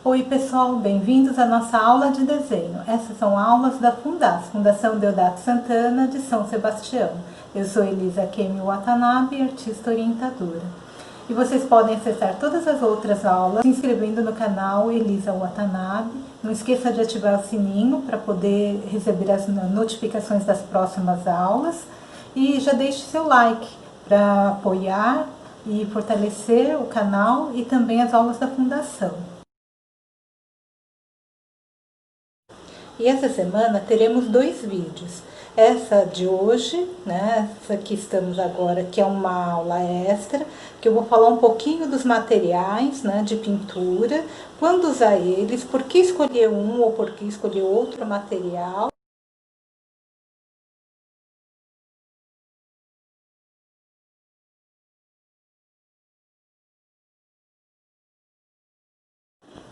Oi pessoal, bem-vindos à nossa aula de desenho. Essas são aulas da Fundação Deodato Santana de São Sebastião. Eu sou Elisa Kemi Watanabe, artista orientadora. E vocês podem acessar todas as outras aulas se inscrevendo no canal Elisa Watanabe. Não esqueça de ativar o sininho para poder receber as notificações das próximas aulas. E já deixe seu like para apoiar e fortalecer o canal e também as aulas da Fundação. E essa semana teremos dois vídeos. Essa de hoje, né, essa que estamos agora, que é uma aula extra, que eu vou falar um pouquinho dos materiais, né, de pintura, quando usar eles, por que escolher um ou por que escolher outro material.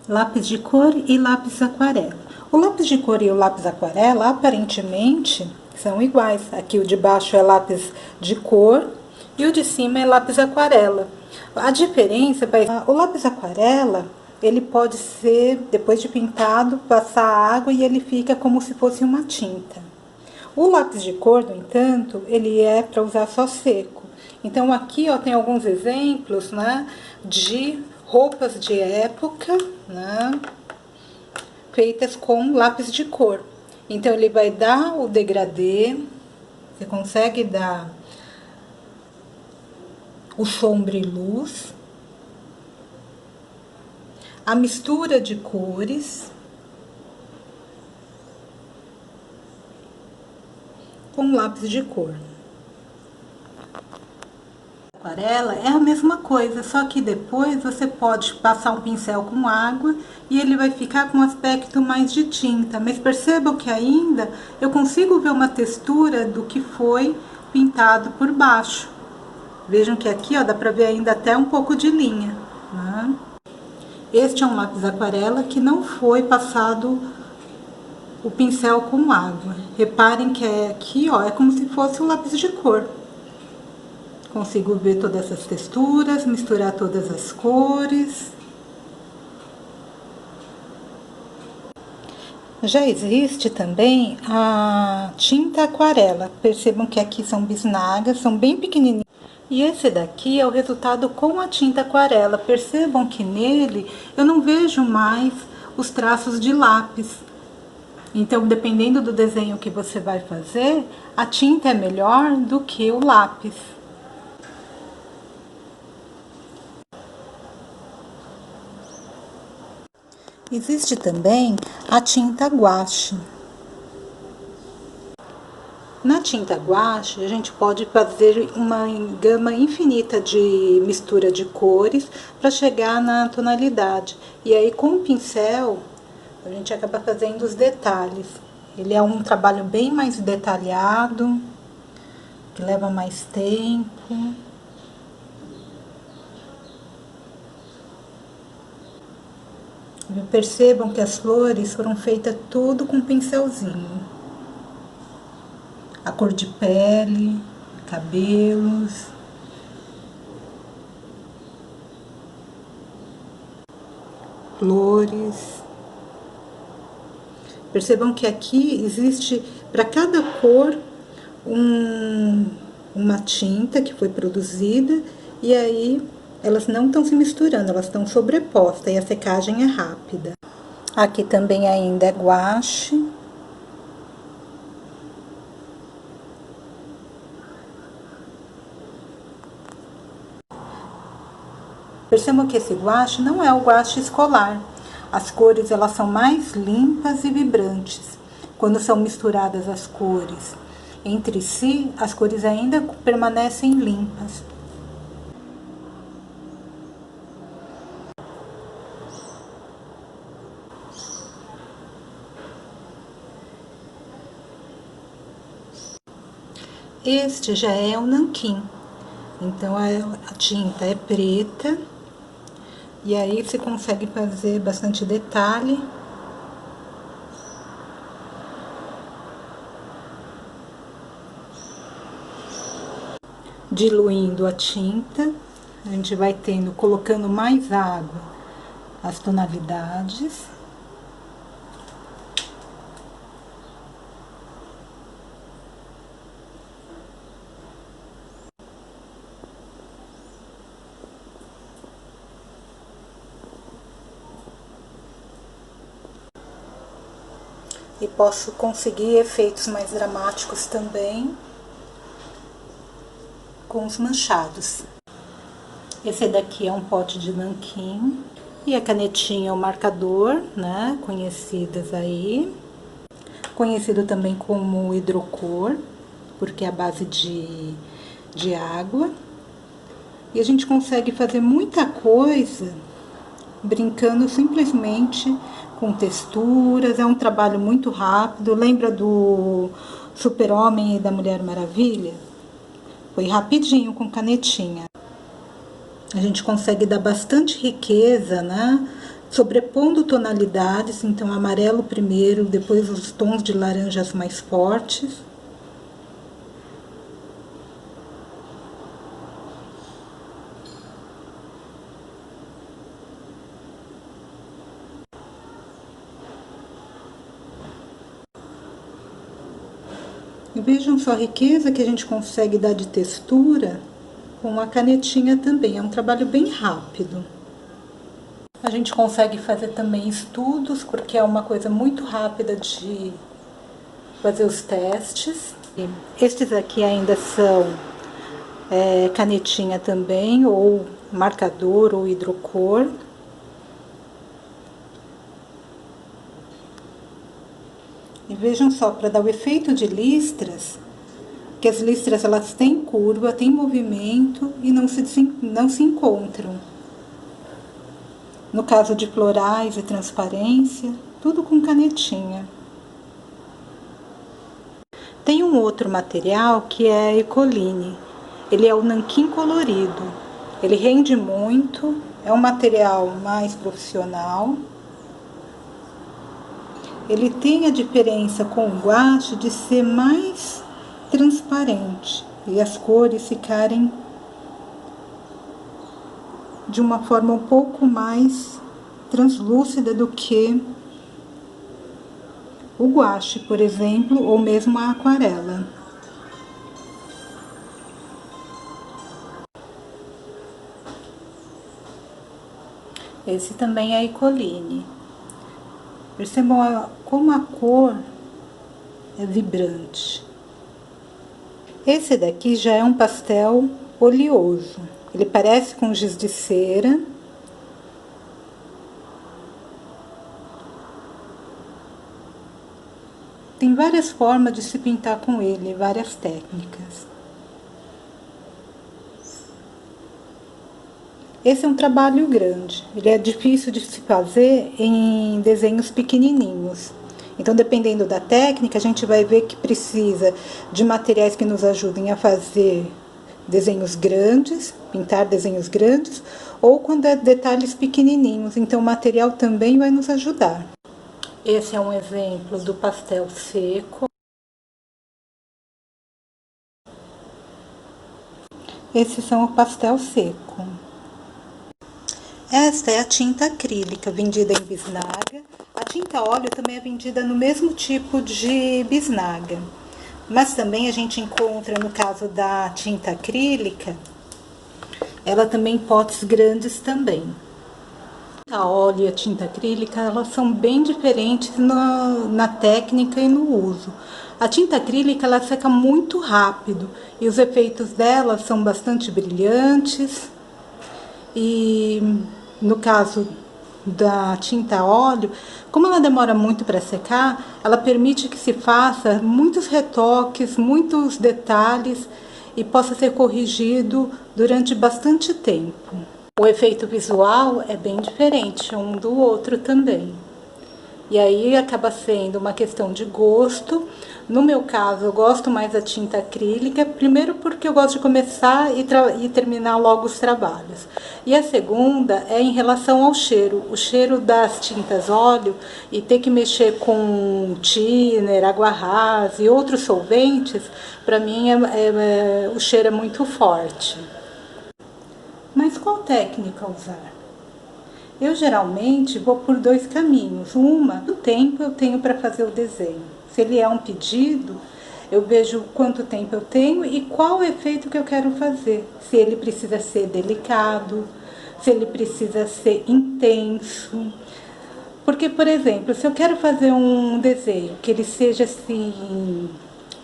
Lápis de cor e lápis aquarela. O lápis de cor e o lápis aquarela aparentemente são iguais. Aqui o de baixo é lápis de cor e o de cima é lápis aquarela. A diferença é o lápis aquarela, ele pode ser, depois de pintado, passar água e ele fica como se fosse uma tinta. O lápis de cor, no entanto, ele é para usar só seco. Então aqui ó, tem alguns exemplos, né, de roupas de época, né, feitas com lápis de cor. Então ele vai dar o degradê, você consegue dar o sombra e luz, a mistura de cores com lápis de cor. Aquarela é a mesma coisa, só que depois você pode passar um pincel com água e ele vai ficar com um aspecto mais de tinta. Mas percebam que ainda eu consigo ver uma textura do que foi pintado por baixo. Vejam que aqui ó, dá pra ver ainda até um pouco de linha, né? Este é um lápis aquarela que não foi passado o pincel com água. Reparem que aqui ó, é como se fosse um lápis de cor. Consigo ver todas essas texturas, misturar todas as cores. Já existe também a tinta aquarela. Percebam que aqui são bisnagas, são bem pequenininhas. E esse daqui é o resultado com a tinta aquarela. Percebam que nele eu não vejo mais os traços de lápis. Então, dependendo do desenho que você vai fazer, a tinta é melhor do que o lápis. Existe também a tinta guache. Na tinta guache, a gente pode fazer uma gama infinita de mistura de cores para chegar na tonalidade. E aí, com o pincel, a gente acaba fazendo os detalhes. Ele é um trabalho bem mais detalhado, que leva mais tempo. Percebam que as flores foram feitas tudo com pincelzinho. A cor de pele, cabelos. Flores. Percebam que aqui existe, para cada cor, uma tinta que foi produzida e aí elas não estão se misturando, elas estão sobrepostas e a secagem é rápida. Aqui também ainda é guache. Percebam que esse guache não é o guache escolar. As cores elas são mais limpas e vibrantes. Quando são misturadas as cores entre si, as cores ainda permanecem limpas. Este já é o nanquim. Então, a tinta é preta. E aí, você consegue fazer bastante detalhe. Diluindo a tinta. A gente vai colocando mais água as tonalidades. E posso conseguir efeitos mais dramáticos também com os manchados. Esse daqui é um pote de nanquim. E a canetinha é o marcador, né? Conhecidas aí. Conhecido também como hidrocor, porque é a base de água. E a gente consegue fazer muita coisa brincando simplesmente com texturas. É um trabalho muito rápido. Lembra do Super-Homem e da Mulher Maravilha? Foi rapidinho com canetinha. A gente consegue dar bastante riqueza, né? Sobrepondo tonalidades, então amarelo primeiro, depois os tons de laranjas mais fortes. E vejam só a riqueza que a gente consegue dar de textura com a canetinha também. É um trabalho bem rápido. A gente consegue fazer também estudos, porque é uma coisa muito rápida de fazer os testes. Estes aqui ainda são canetinha também, ou marcador, ou hidrocor. E vejam só, para dar o efeito de listras, que as listras elas têm curva, têm movimento e não se encontram. No caso de florais e transparência, tudo com canetinha. Tem um outro material que é a Ecoline. Ele é o nanquim colorido. Ele rende muito, é um material mais profissional. Ele tem a diferença com o guache de ser mais transparente e as cores ficarem de uma forma um pouco mais translúcida do que o guache, por exemplo, ou mesmo a aquarela. Esse também é a Ecoline. Percebam como a cor é vibrante. Esse daqui já é um pastel oleoso. Ele parece com giz de cera. Tem várias formas de se pintar com ele, várias técnicas. Esse é um trabalho grande. Ele é difícil de se fazer em desenhos pequenininhos. Então, dependendo da técnica, a gente vai ver que precisa de materiais que nos ajudem a fazer desenhos grandes, pintar desenhos grandes, ou quando é detalhes pequenininhos. Então, o material também vai nos ajudar. Esse é um exemplo do pastel seco. Esses são o pastel seco. Esta é a tinta acrílica, vendida em bisnaga. A tinta óleo também é vendida no mesmo tipo de bisnaga. Mas também a gente encontra, no caso da tinta acrílica, ela também em potes grandes também. A tinta óleo e a tinta acrílica, elas são bem diferentes na técnica e no uso. A tinta acrílica, ela seca muito rápido e os efeitos dela são bastante brilhantes. E no caso da tinta óleo, como ela demora muito para secar, ela permite que se faça muitos retoques, muitos detalhes e possa ser corrigido durante bastante tempo. O efeito visual é bem diferente um do outro também. E aí acaba sendo uma questão de gosto. No meu caso, eu gosto mais da tinta acrílica, primeiro porque eu gosto de começar e terminar logo os trabalhos. E a segunda é em relação ao cheiro. O cheiro das tintas óleo e ter que mexer com thinner, água rasa e outros solventes, para mim o cheiro é muito forte. Mas qual técnica usar? Eu geralmente vou por dois caminhos. O tempo eu tenho para fazer o desenho. Se ele é um pedido, eu vejo quanto tempo eu tenho e qual o efeito que eu quero fazer. Se ele precisa ser delicado, se ele precisa ser intenso. Porque, por exemplo, se eu quero fazer um desenho que ele seja assim,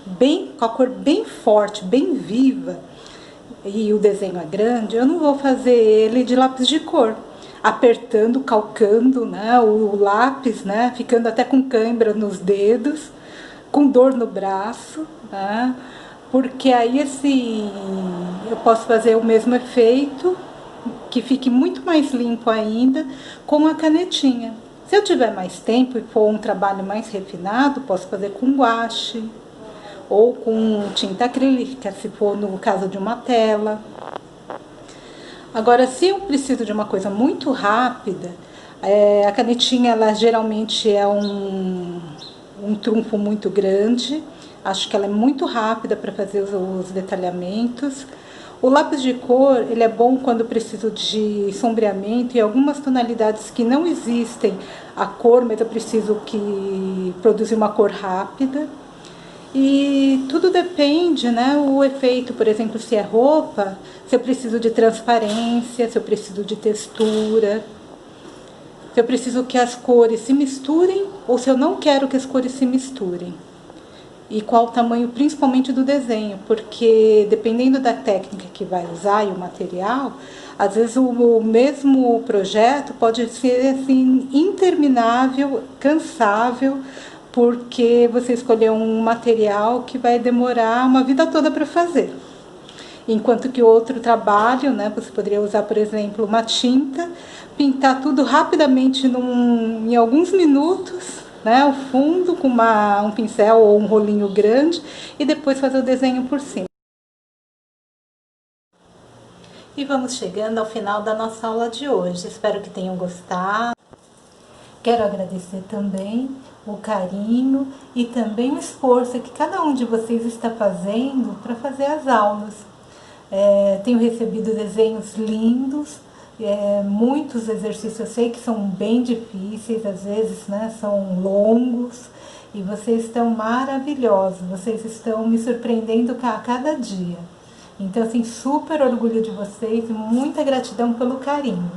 bem, com a cor bem forte, bem viva, e o desenho é grande, eu não vou fazer ele de lápis de cor, apertando, calcando, né, o lápis, né, ficando até com cãibra nos dedos, com dor no braço, né, porque aí assim eu posso fazer o mesmo efeito, que fique muito mais limpo ainda, com a canetinha. Se eu tiver mais tempo e for um trabalho mais refinado, posso fazer com guache ou com tinta acrílica, se for no caso de uma tela. Agora, se eu preciso de uma coisa muito rápida, a canetinha ela geralmente é um trunfo muito grande. Acho que ela é muito rápida para fazer os detalhamentos. O lápis de cor, ele é bom quando preciso de sombreamento e algumas tonalidades que não existem a cor, mas eu preciso que produzir uma cor rápida. E tudo depende, né? O efeito, por exemplo, se é roupa, se eu preciso de transparência, se eu preciso de textura, se eu preciso que as cores se misturem ou se eu não quero que as cores se misturem. E qual o tamanho principalmente do desenho, porque dependendo da técnica que vai usar e o material, às vezes o mesmo projeto pode ser assim interminável, cansável, porque você escolheu um material que vai demorar uma vida toda para fazer. Enquanto que o outro trabalho, né, você poderia usar, por exemplo, uma tinta, pintar tudo rapidamente em alguns minutos, né, o fundo com um pincel ou um rolinho grande e depois fazer o desenho por cima. E vamos chegando ao final da nossa aula de hoje. Espero que tenham gostado. Quero agradecer também o carinho e também o esforço que cada um de vocês está fazendo para fazer as aulas. Tenho recebido desenhos lindos, muitos exercícios eu sei que são bem difíceis, às vezes, né, são longos, e vocês estão maravilhosos, vocês estão me surpreendendo a cada dia. Então, assim, super orgulho de vocês e muita gratidão pelo carinho.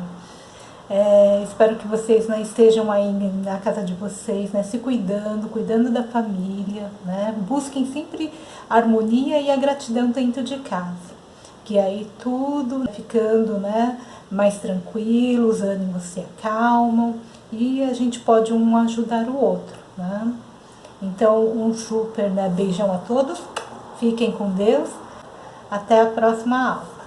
Espero que vocês, né, estejam aí na casa de vocês, né, se cuidando, cuidando da família, né, busquem sempre a harmonia e a gratidão dentro de casa, que aí tudo ficando, né, mais tranquilo, os ânimos se acalmam e a gente pode um ajudar o outro, né? Então, um super, né, beijão a todos, fiquem com Deus, até a próxima aula.